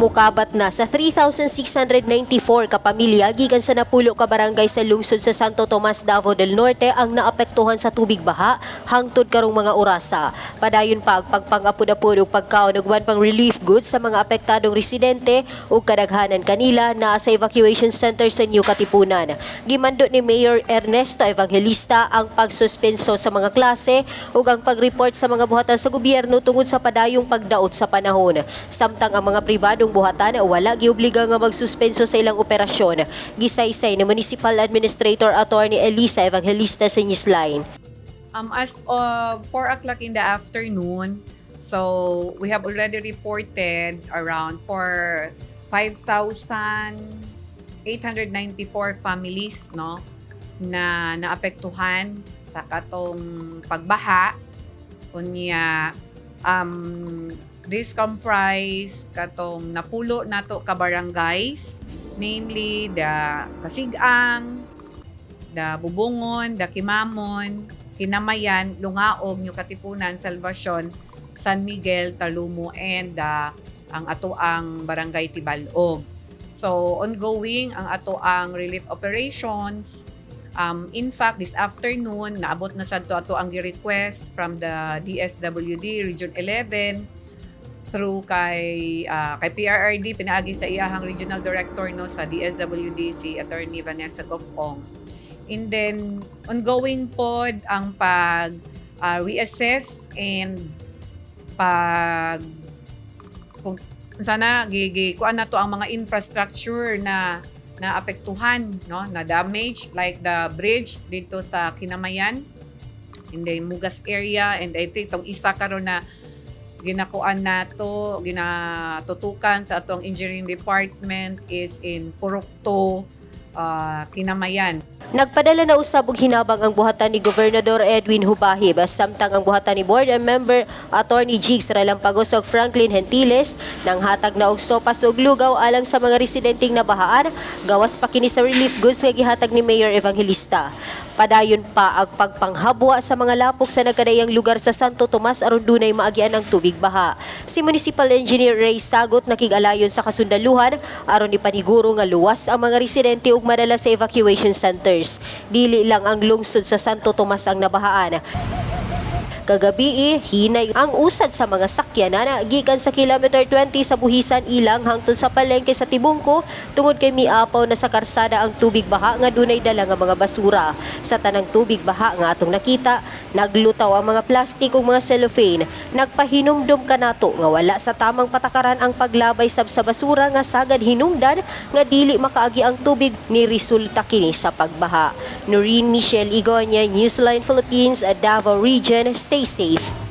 Mukabat na sa 3,694 ka pamilya gikan sa napulo ka barangay sa lungsod sa Santo Tomas, Davao del Norte ang naapektuhan sa tubig baha hangtod karong mga orasa. Padayon pa ang pagpangapod-apod ug pagkaon ug pang relief goods sa mga apektadong residente ug kadaghanan kanila naa sa evacuation center sa New Katipunan. Gimando ni Mayor Ernesto Evangelista ang pagsuspenso sa mga klase ug ang pag-report sa mga buhatan sa gobyerno tungod sa padayong pagdaot sa panahon. Samtang ang mga pribadong buhatan wala giobliga nga magsuspenso sa ilang operasyon. Gisaysay ni Municipal Administrator Attorney Elisa Evangelista sa Newsline. As of 4 o'clock in the afternoon, so we have already reported around for 5,894 families na naapektuhan sa katong pagbaha. Unya this comprise katong napulo nato ka barangays, namely the Kasigang, the Bubungon, the Kimamon, Kinamayan, Lungaog, New Katipunan, Salvacion, San Miguel, Talumo, and ang atoang Barangay Tibalog. So ongoing ang atoang relief operations. In fact, this afternoon, naabot na sa ato ang request from the DSWD Region 11 through kay PRRD, pinaagi sa iyahang Regional Director sa DSWD, si Attorney Vanessa Gopong. And then, ongoing pod ang reassess and kung sana kuan na to ang mga infrastructure na apektuhan, na damage, like the bridge dito sa Kinamayan in the Mugas area, and I think tong isa karon na ginakuan nato, ginatutukan sa atong engineering department is in Purukto, Kinamayan. Nagpadala na usab og hinabang ang buhatan ni Gobernador Edwin Hubahib samtang ang buhatan ni Board Member Attorney Jigs Relampagos ug Franklin Gentiles nang hatag na og sopas ug lugaw alang sa mga residenteng nabahaan gawas pa kini sa relief goods nga gihatag ni Mayor Evangelista. Padayon pa ang pagpanghabwa sa mga lapok sa nagkadayang lugar sa Santo Tomas aron dunay maagian ang tubig baha. Si Municipal Engineer Ray Sagot nakig-alayon sa kasundaluhan aron ipaniguro nga luwas ang mga residente ug madala sa evacuation centers. Dili lang ang lungsod sa Santo Tomas ang nabahaan. Kagabi, hinay ang usad sa mga sakyanan gikan sa kilometer 20 sa buhisan ilang hangtod sa palengke sa Tibungko tungod kay miapaw na sa karsada ang tubig baha nga dunay dala nga mga basura. Sa tanang tubig baha nga atong nakita, naglutaw ang mga plastik ug mga cellophane. Nagpahinumdum kanato nga wala sa tamang patakaran ang paglabay sab sa basura nga sagad hinungdan nga dili makaagi ang tubig ni resulta kini sa pagbaha. Noreen Michelle Igonia, Newsline Philippines, Davao Region. Stay safe.